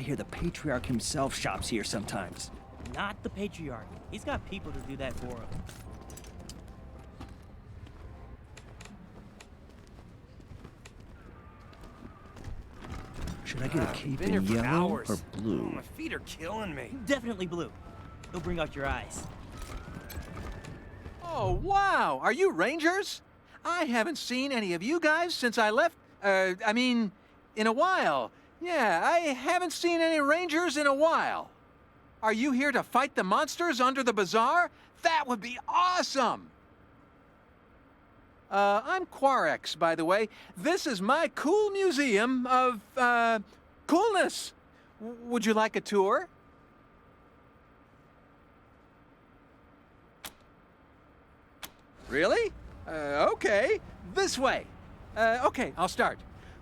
hear the patriarch himself shops here sometimes. Not the patriarch. He's got people to do that for him. Should I get a cape Been here in for yellow hours. or blue? Oh, my feet are killing me. Definitely blue. He'll bring out your eyes. Oh, wow! Are you Rangers? I haven't seen any of you guys since I left. In a while. Yeah, I haven't seen any Rangers in a while. Are you here to fight the monsters under the bazaar? That would be awesome! I'm Quarex, by the way. This is my cool museum of, coolness. Would you like a tour? Really? Okay. This way. Okay, I'll start.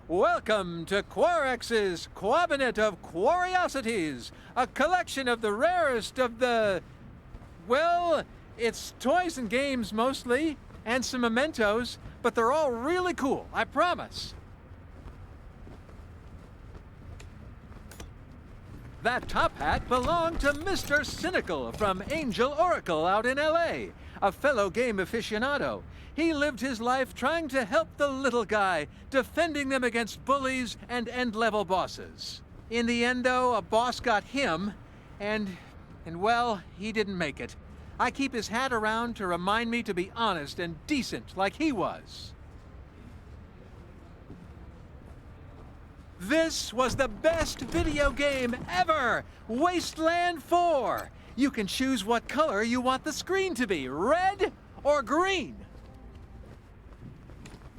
Welcome to Quarex's Cabinet of Curiosities, a collection of the rarest of the... Well, it's toys and games mostly, and some mementos, but they're all really cool, I promise. That top hat belonged to Mr. Cynical from Angel Oracle out in L.A., a fellow game aficionado. He lived his life trying to help the little guy, defending them against bullies and end-level bosses. In the end, though, a boss got him, and well, he didn't make it. I keep his hat around to remind me to be honest and decent like he was. This was the best video game ever! Wasteland 4! You can choose what color you want the screen to be, red or green.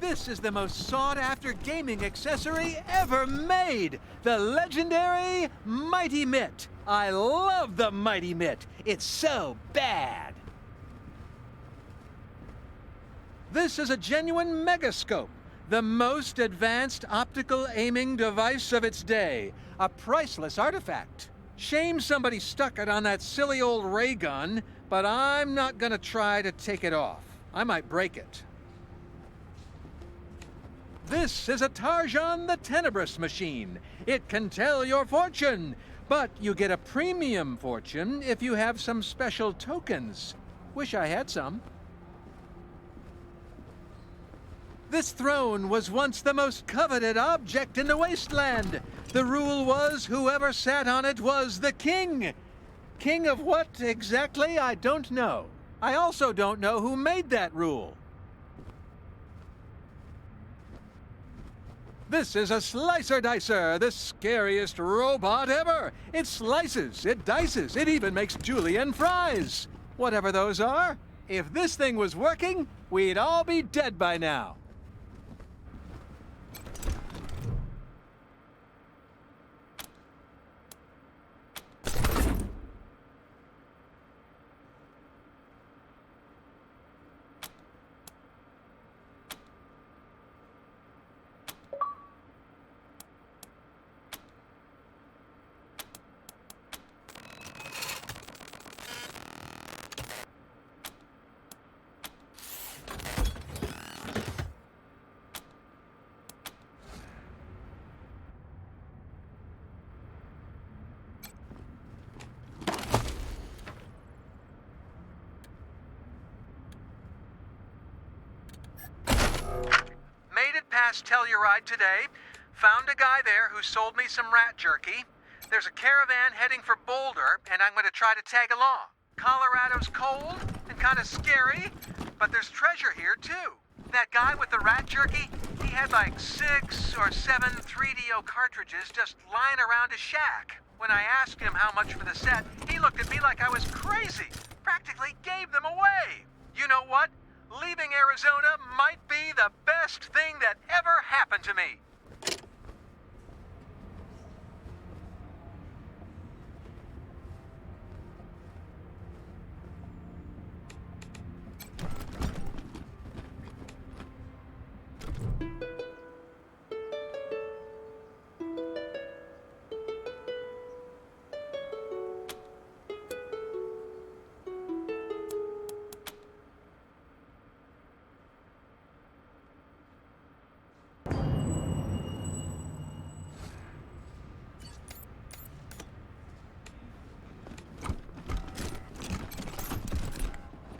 This is the most sought-after gaming accessory ever made! The legendary Mighty Mitt! I love the Mighty Mitt! It's so bad! This is a genuine megascope, the most advanced optical aiming device of its day. A priceless artifact. Shame somebody stuck it on that silly old ray gun, but I'm not gonna try to take it off. I might break it. This is a Tarjan the Tenebrous machine. It can tell your fortune, but you get a premium fortune if you have some special tokens. Wish I had some. This throne was once the most coveted object in the Wasteland. The rule was whoever sat on it was the king. King of what exactly, I don't know. I also don't know who made that rule. This is a Slicer Dicer, the scariest robot ever. It slices, it dices, it even makes julienne fries. Whatever those are, if this thing was working, we'd all be dead by now. Made it past Telluride today. Found a guy there who sold me some rat jerky. There's a caravan heading for Boulder, and I'm going to try to tag along. Colorado's cold and kind of scary, but there's treasure here, too. That guy with the rat jerky, he had like 6 or 7 3DO cartridges just lying around his shack. When I asked him how much for the set, he looked at me like I was crazy. Practically gave them away. You know what? Leaving Arizona might be the best thing that ever happened to me.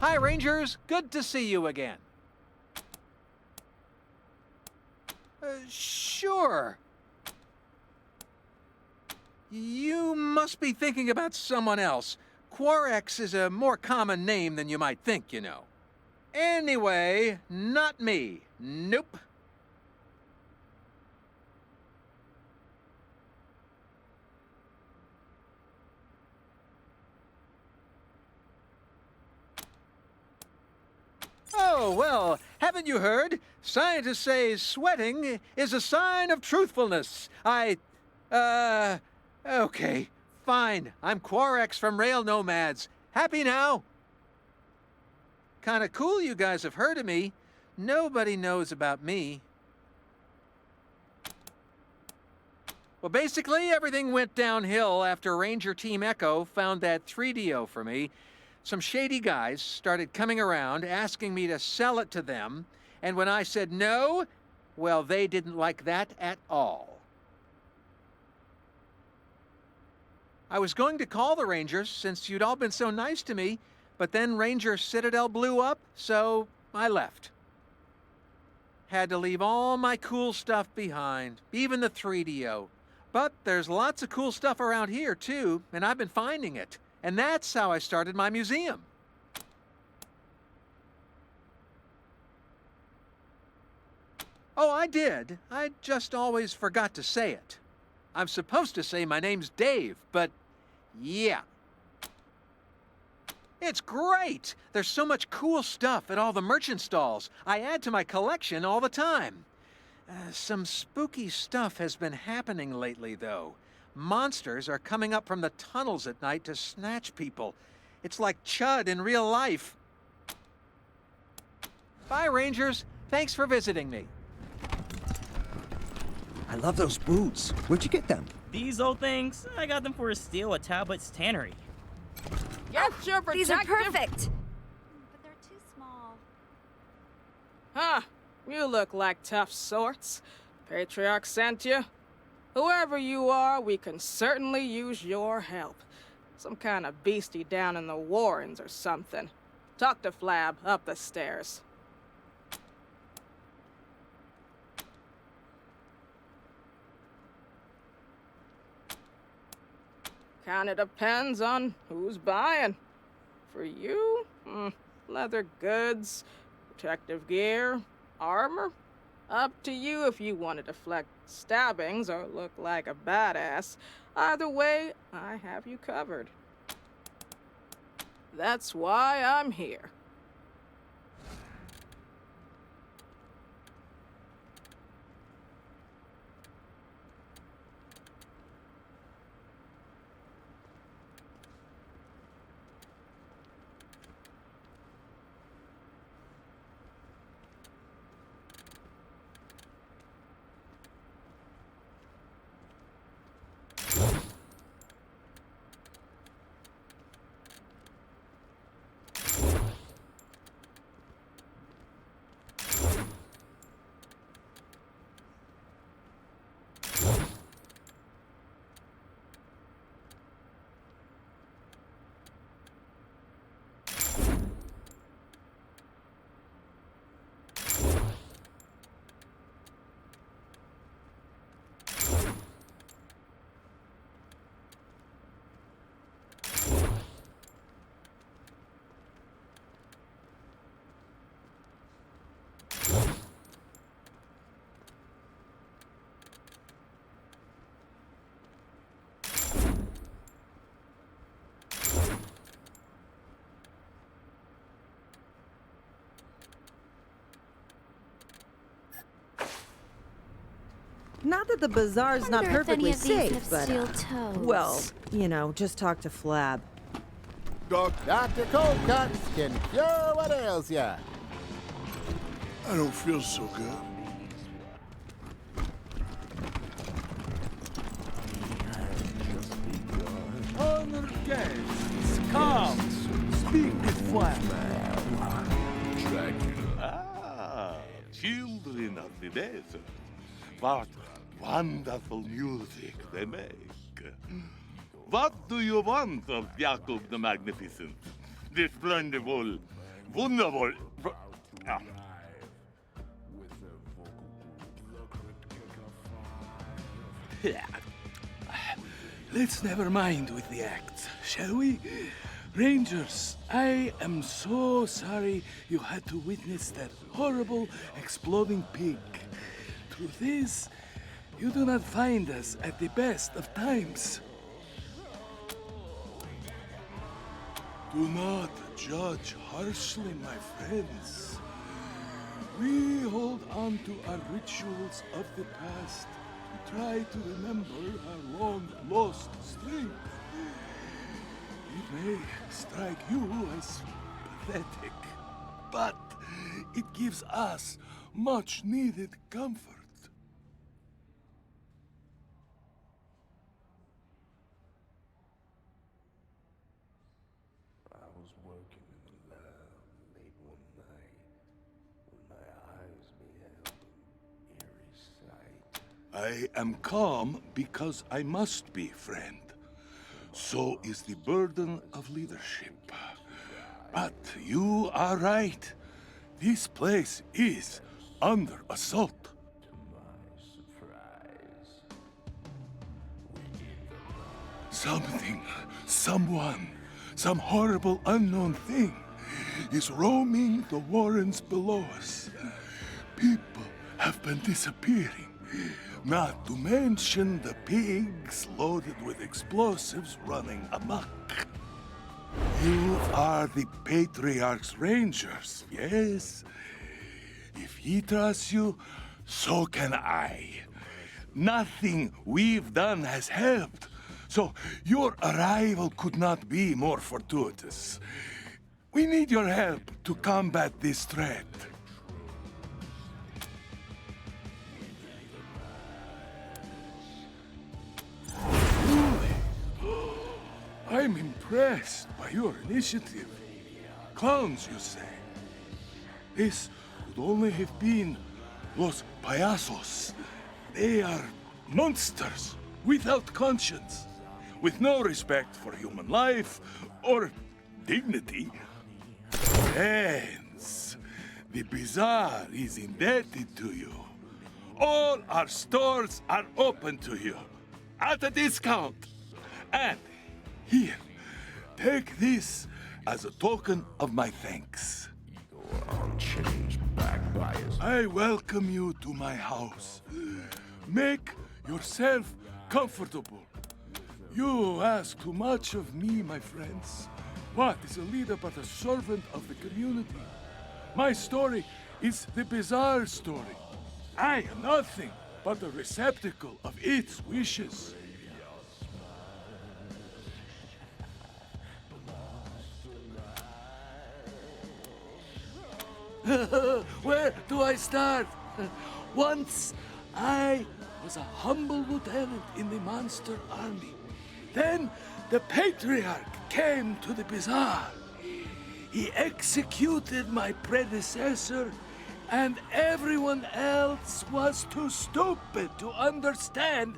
Hi, Rangers. Good to see you again. Sure. You must be thinking about someone else. Quarex is a more common name than you might think, you know. Anyway, not me. Nope. Oh, well, haven't you heard? Scientists say sweating is a sign of truthfulness. Okay, fine. I'm Quarex from Rail Nomads. Happy now? Kinda cool you guys have heard of me. Nobody knows about me. Well, basically, everything went downhill after Ranger Team Echo found that 3DO for me. Some shady guys started coming around asking me to sell it to them, and when I said no, well, they didn't like that at all. I was going to call the Rangers since you'd all been so nice to me, but then Ranger Citadel blew up, so I left. Had to leave all my cool stuff behind, even the 3DO. But there's lots of cool stuff around here, too, and I've been finding it. And that's how I started my museum. Oh, I did. I just always forgot to say it. I'm supposed to say my name's Dave, but yeah. It's great! There's so much cool stuff at all the merchant stalls. I add to my collection all the time. Some spooky stuff has been happening lately, though. Monsters are coming up from the tunnels at night to snatch people. It's like Chud in real life. Bye, Rangers. Thanks for visiting me. I love those boots. Where'd you get them? These old things, I got them for a steal at Talbot's Tannery. Get your These are protective- perfect. But they're too small. Huh. You look like tough sorts. Patriarch sent you. Whoever you are, we can certainly use your help. Some kind of beastie down in the Warrens or something. Talk to Flab up the stairs. Kinda depends on who's buying. For you, leather goods, protective gear, armor. Up to you if you want to deflect stabbings or look like a badass. Either way, I have you covered. That's why I'm here. Not that the bazaar's not Wonder if any perfectly of these have safe, but steel toes. well, you know, just talk to Flab. Dr. Cold Cuts can cure what ails ya. I don't feel so good. Honored guests, come, speak with Flab. Ah, children of the desert. What wonderful music they make. What do you want of Jacob the Magnificent? This blendable. Wundervoll. Ah. Let's never mind with the acts, shall we? Rangers, I am so sorry you had to witness that horrible exploding pig. Truth is, you do not find us at the best of times. Do not judge harshly, my friends. We hold on to our rituals of the past to try to remember our long-lost strength. It may strike you as pathetic, but it gives us much-needed comfort. I was working in the lab late one night when my eyes beheld an eerie sight. I am calm because I must be, friend. So is the burden of leadership. But you are right. This place is under assault. To my surprise, Something, someone, some horrible unknown thing is roaming the warrens below us. People have been disappearing. Not to mention the pigs loaded with explosives running amok. You are the Patriarch's Rangers, yes? If he trusts you, so can I. Nothing we've done has helped, so your arrival could not be more fortuitous. We need your help to combat this threat. I'm impressed by your initiative. Clowns, you say? This would only have been Los Payasos. They are monsters without conscience, with no respect for human life or dignity. Friends, the bazaar is indebted to you. All our stores are open to you at a discount. And here, take this as a token of my thanks. unchanged, backed by his I welcome you to my house. Make yourself comfortable. You ask too much of me, my friends. What is a leader but a servant of the community? My story is the bizarre story. I am nothing but a receptacle of its wishes. Where do I start? Once I was a humble lieutenant in the monster army. Then the Patriarch came to the bazaar. He executed my predecessor, and everyone else was too stupid to understand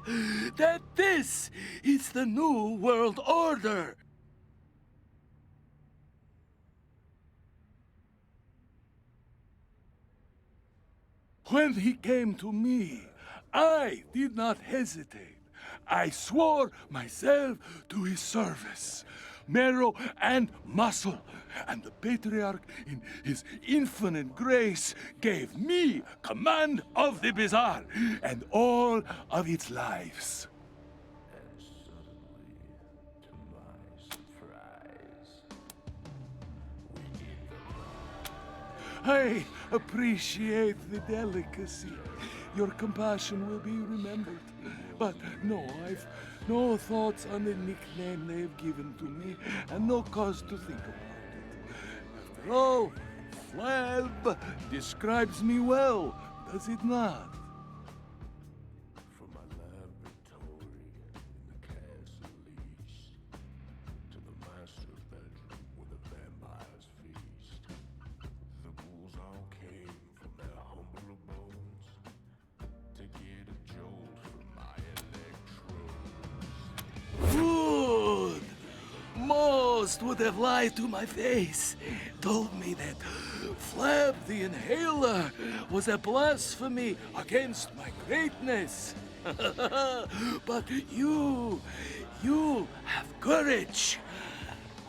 that this is the new world order. When he came to me, I did not hesitate. I swore myself to his service, marrow and muscle, and the Patriarch, in his infinite grace, gave me command of the bazaar and all of its lives. and suddenly, to my surprise, we did the I appreciate the delicacy. Your compassion will be remembered. But no, I've no thoughts on the nickname they've given to me, and no cause to think about it. After all, Flab describes me well, does it not? From my laboratory in the castle east to the master's bedroom where the vampires feast. The ghouls all came from their humble abodes to get a jolt from my electrodes. Good! Most almost would have lied to my face. Told me that Flab the Inhaler was a blasphemy against my greatness. But you have courage.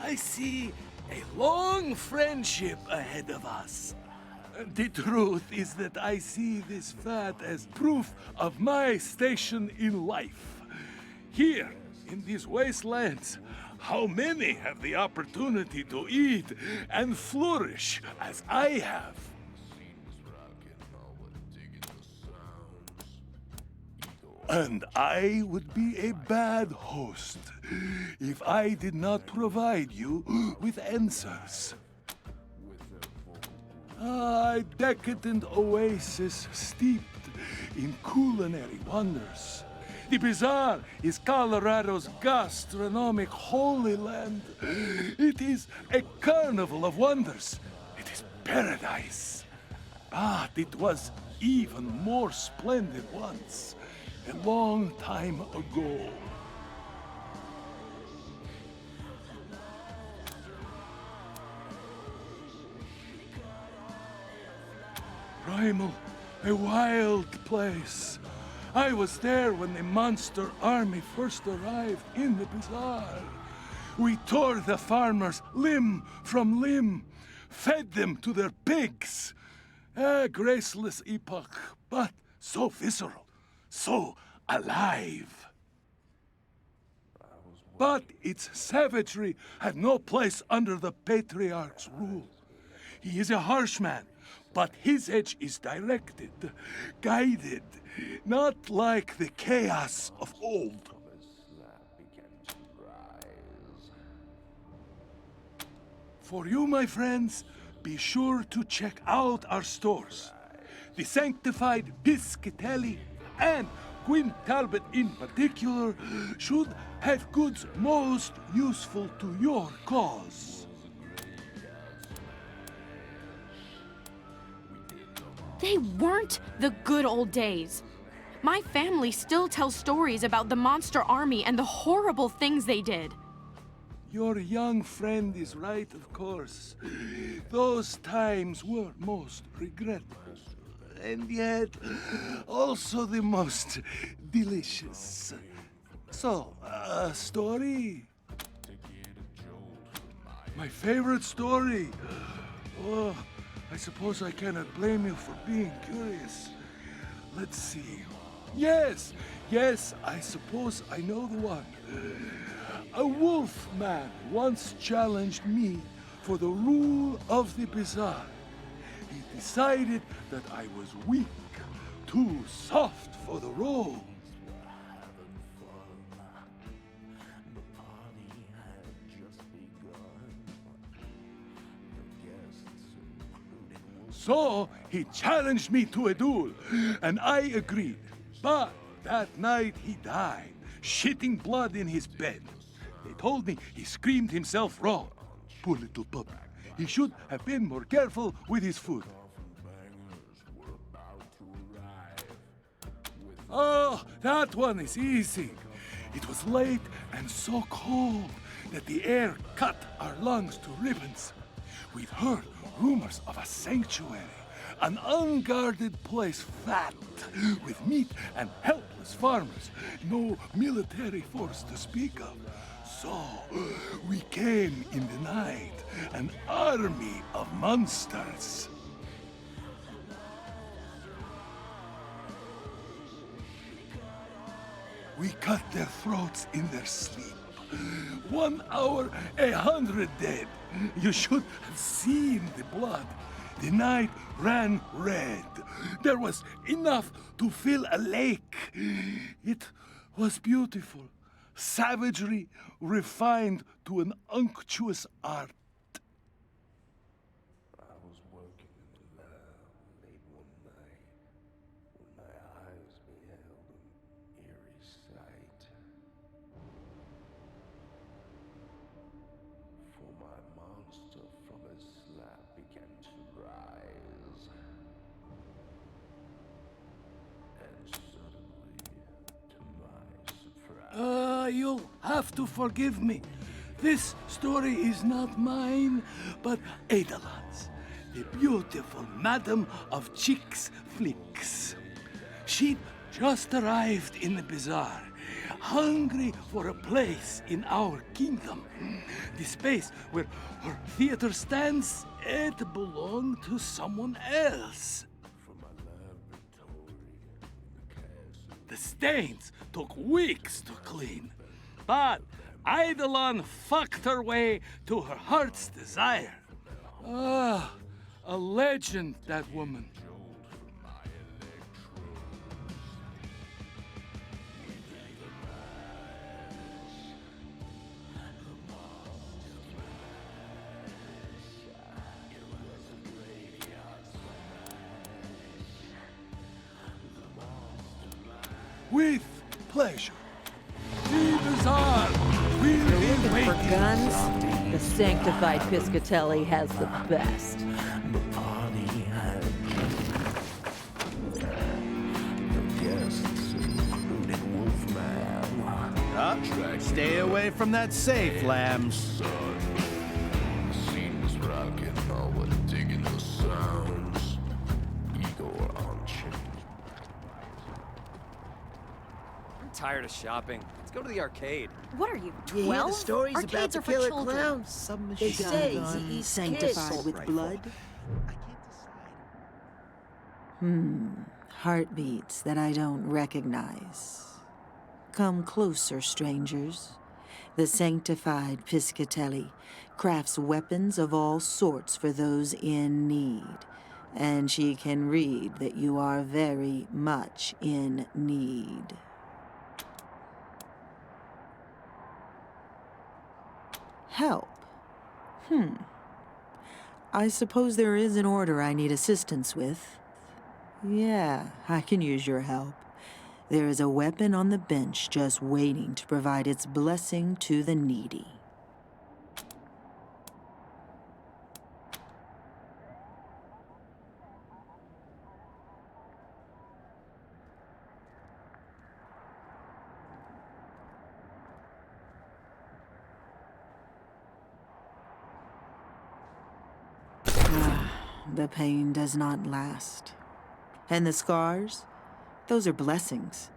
I see a long friendship ahead of us. The truth is that I see this fat as proof of my station in life. Here, in these wastelands, how many have the opportunity to eat and flourish as I have? And I would be a bad host if I did not provide you with answers. A decadent oasis steeped in culinary wonders. The bazaar is Colorado's gastronomic holy land. It is a carnival of wonders. It is paradise. But it was even more splendid once, a long time ago. Primal, a wild place. I was there when the monster army first arrived in the bazaar. We tore the farmers limb from limb, fed them to their pigs. A graceless epoch, but so visceral, so alive. But its savagery had no place under the patriarch's rule. He is a harsh man, but his edge is directed, guided, not like the chaos of old. For you, my friends, be sure to check out our stores. The Sanctified Biscuitelli and Queen Talbot in particular should have goods most useful to your cause. They weren't the good old days. My family still tells stories about the monster army and the horrible things they did. Your young friend is right, of course. Those times were most regretful, and yet also the most delicious. So, a story? My favorite story? Oh, I suppose I cannot blame you for being curious. Let's see. Yes, I suppose I know the one. A wolf man once challenged me for the rule of the bazaar. He decided that I was weak, too soft for the role. So he challenged me to a duel, and I agreed. But that night he died, shitting blood in his bed. They told me he screamed himself raw. Poor little pup. He should have been more careful with his food. Oh, that one is easy. It was late and so cold that the air cut our lungs to ribbons. We'd heard rumors of a sanctuary, an unguarded place fat with meat and helpless farmers, no military force to speak of. So we came in the night, an army of monsters. We cut their throats in their sleep. 1 hour, 100 dead. You should have seen the blood. The night ran red. There was enough to fill a lake. It was beautiful. Savagery refined to an unctuous art. I was working in the lab late one night when my eyes beheld an eerie sight. For my monster from his slab began to rise. And suddenly, to my surprise... You'll have to forgive me. This story is not mine, but Adalon's, the beautiful madam of chicks flicks. She just arrived in the bazaar, hungry for a place in our kingdom. The space where her theater stands, it belonged to someone else. From my laboratory in the castle. The stains took weeks to clean, but Eidolon fucked her way to her heart's desire. Ah, a legend, that woman. With pleasure. The bazaar will be For waiting. guns, the sanctified Piscatelli has the best. The party had the guests included Wolfman. Stay away from that safe, lambs. The scene was rocking, all were digging the sounds. Igor on chain. I'm tired of shopping. Let's go to the arcade. What are you, You 12? hear the stories Arcades about the are for killer children. clowns? They say he eats sanctified kids. with blood. I can't decide. Heartbeats that I don't recognize. Come closer, strangers. The sanctified Piscatelli crafts weapons of all sorts for those in need, and she can read that you are very much in need. Help. I suppose there is an order I need assistance with. Yeah, I can use your help. There is a weapon on the bench just waiting to provide its blessing to the needy. The pain does not last. And the scars? Those are blessings.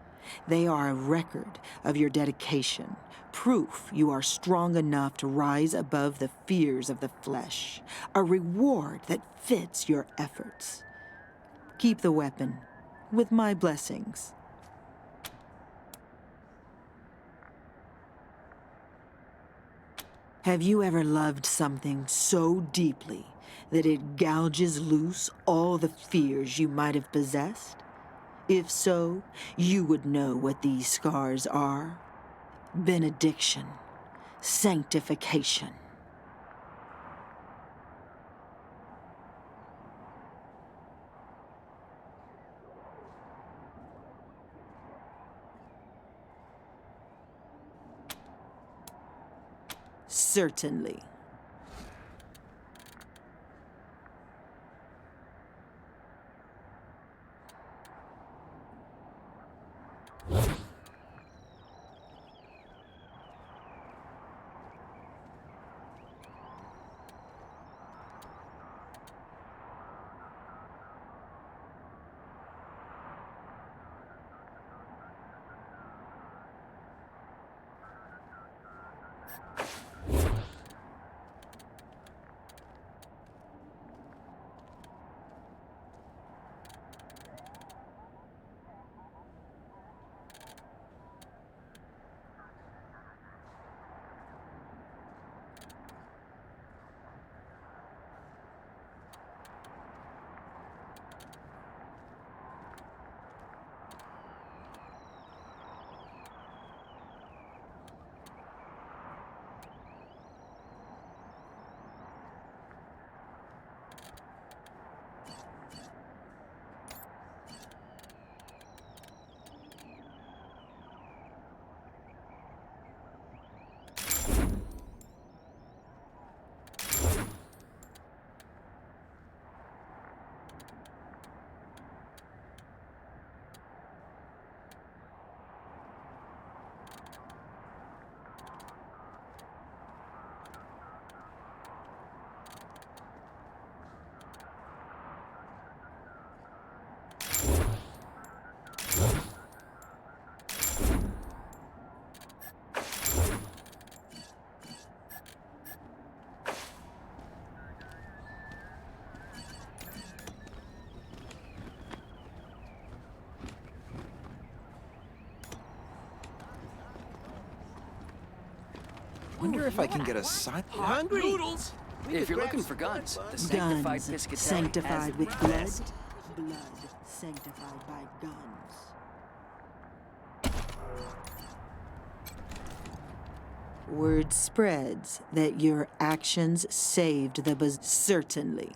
They are a record of your dedication, proof you are strong enough to rise above the fears of the flesh, a reward that fits your efforts. Keep the weapon, with my blessings. Have you ever loved something so deeply that it gouges loose all the fears you might have possessed? If so, you would know what these scars are. Benediction, sanctification. Certainly. Wonder if I can get a side. Hungry? Noodles. If you're looking for guns, the sanctified Guns Piscatelli has sanctified it with the blood. best. Blood sanctified by guns. Word spreads that your actions saved the certainly.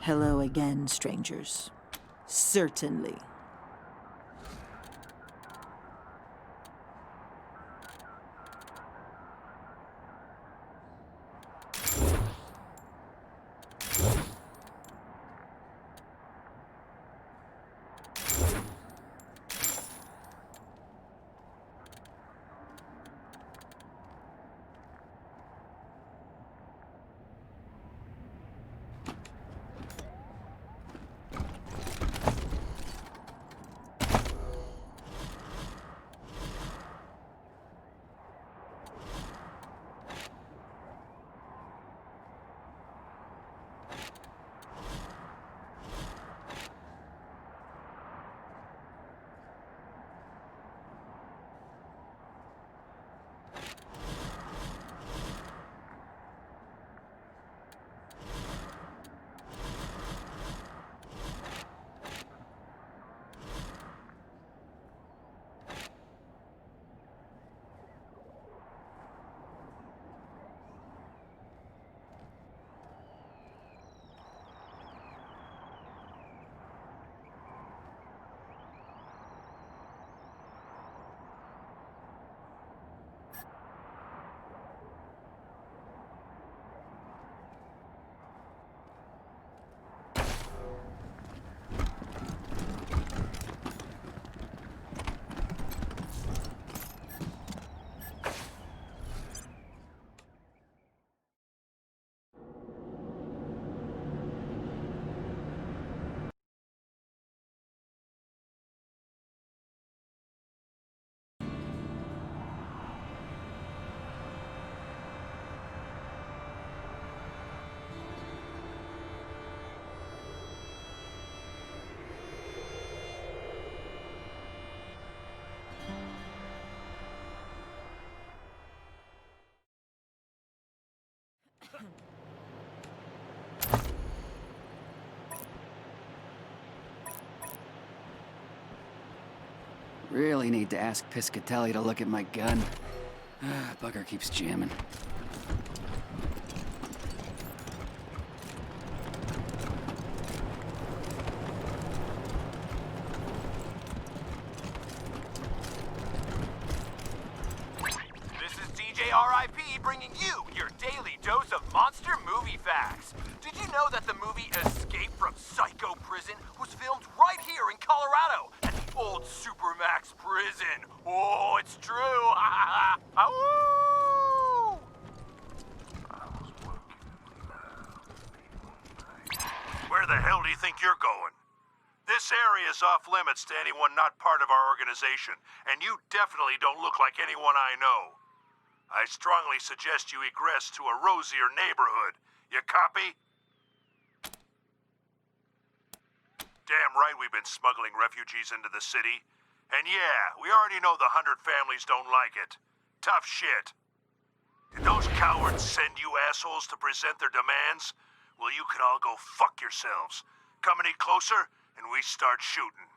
Hello again, strangers. Certainly. Really need to ask Piscatelli to look at my gun. Bugger keeps jamming. This is DJ RIP bringing you your daily dose of monster movie facts. Did you know that the movie Escape from Psycho Prison was filmed right here in Colorado at the old Supermax prison? Oh, it's true. Ahoo! Where the hell do you think you're going? This area is off limits to anyone not part of our organization, and you definitely don't look like anyone I know. I strongly suggest you egress to a rosier neighborhood. You copy? Damn right we've been smuggling refugees into the city. And yeah, we already know the 100 families don't like it. Tough shit. Did those cowards send you assholes to present their demands? Well, you can all go fuck yourselves. Come any closer, and we start shooting.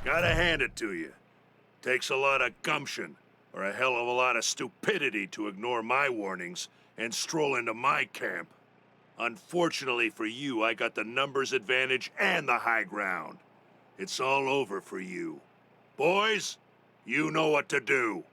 Gotta hand it to you. Takes a lot of gumption, or a hell of a lot of stupidity to ignore my warnings and stroll into my camp. Unfortunately for you, I got the numbers advantage and the high ground. It's all over for you. Boys, you know what to do.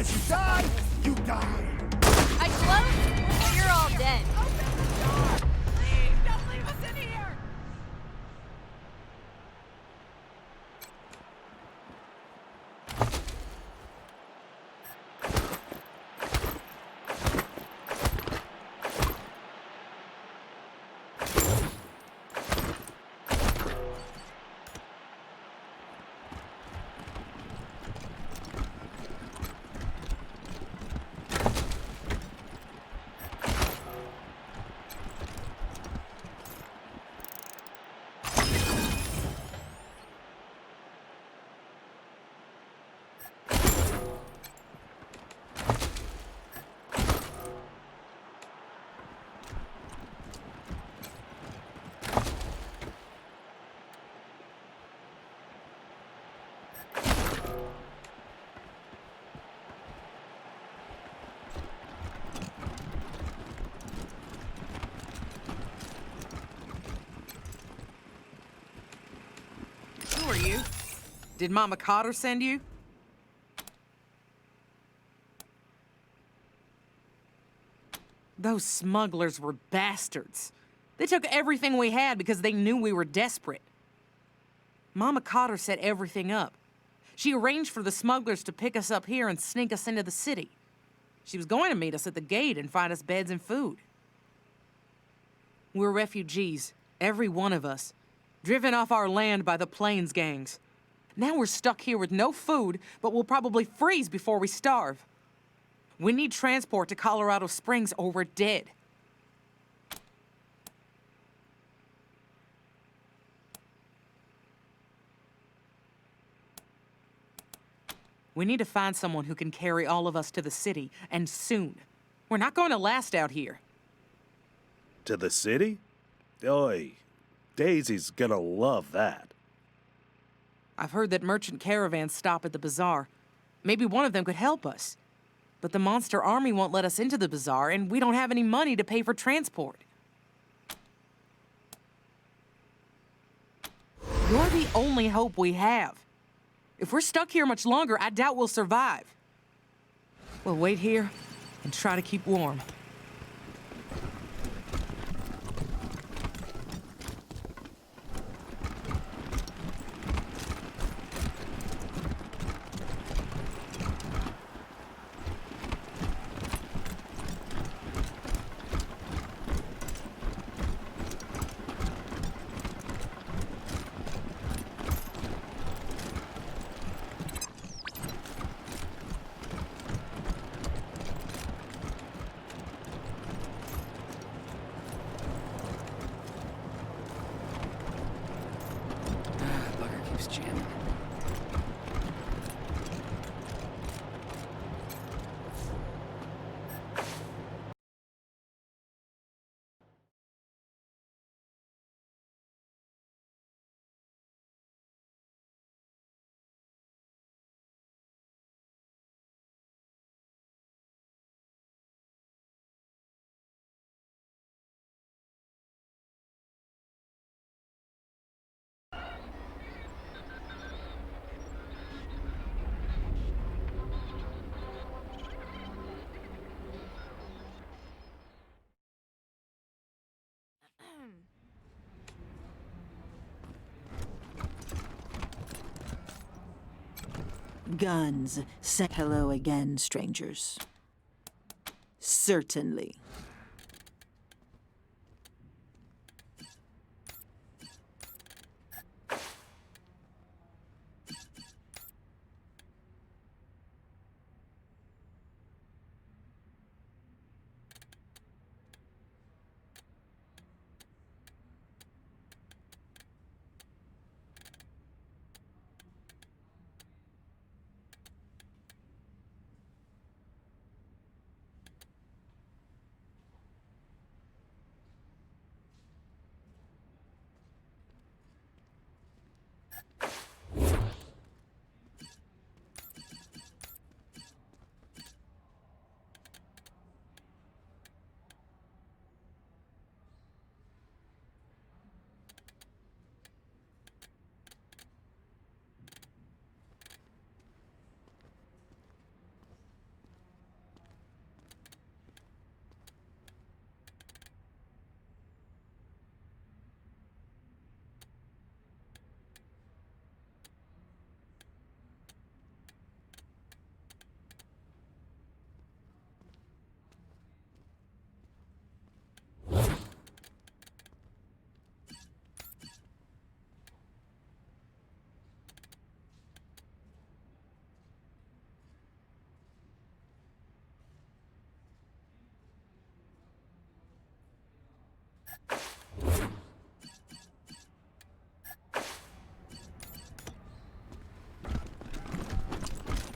As you die, you die. I close, or you're all dead. Please, don't leave us in here! Who are you? Did Mama Cotter send you? Those smugglers were bastards. They took everything we had because they knew we were desperate. Mama Cotter set everything up. She arranged for the smugglers to pick us up here and sneak us into the city. She was going to meet us at the gate and find us beds and food. We're refugees, every one of us, driven off our land by the Plains gangs. Now we're stuck here with no food, but we'll probably freeze before we starve. We need transport to Colorado Springs or we're dead. We need to find someone who can carry all of us to the city, and soon. We're not going to last out here. To the city? Oi, Daisy's gonna love that. I've heard that merchant caravans stop at the bazaar. Maybe one of them could help us. But the monster army won't let us into the bazaar, and we don't have any money to pay for transport. You're the only hope we have. If we're stuck here much longer, I doubt we'll survive. We'll wait here and try to keep warm. Jamming. Guns. Say hello again, strangers. Certainly.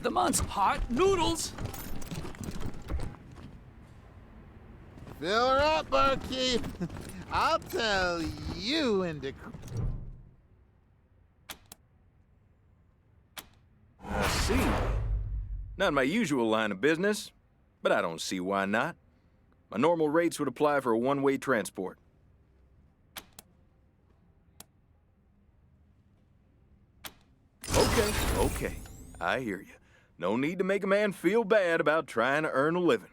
The monster. Hot noodles! Fill her up, barkeep. I'll tell you into. I see. Not my usual line of business, but I don't see why not. My normal rates would apply for a one-way transport. Okay, I hear you. No need to make a man feel bad about trying to earn a living.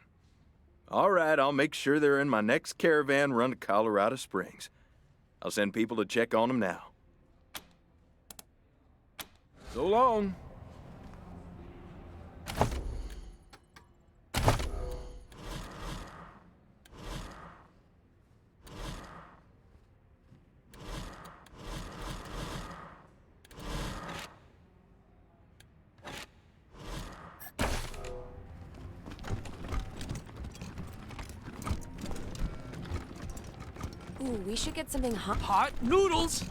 All right, I'll make sure they're in my next caravan run to Colorado Springs. I'll send people to check on them now. So long. Ooh, we should get something hot. Hot noodles!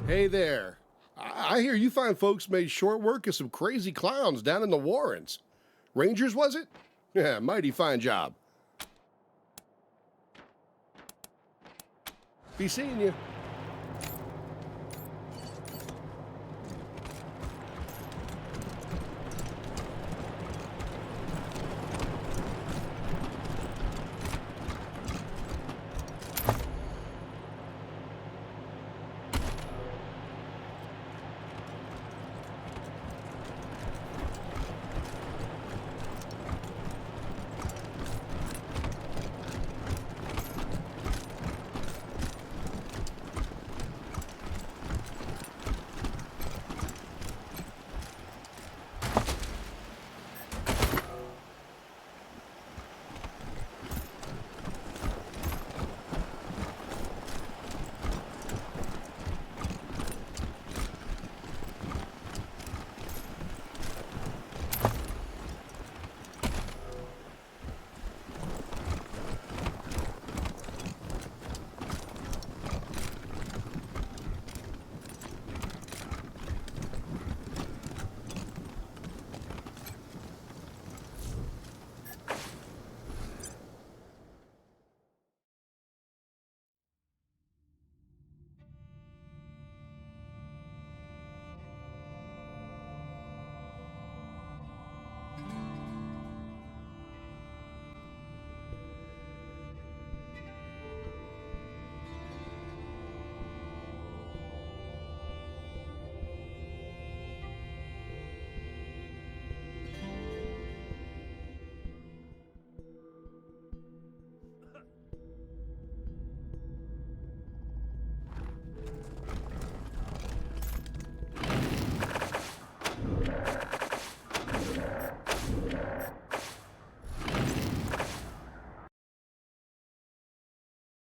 Hey there. I hear you fine folks made short work of some crazy clowns down in the Warrens. Rangers, was it? Yeah, mighty fine job. Be seeing you.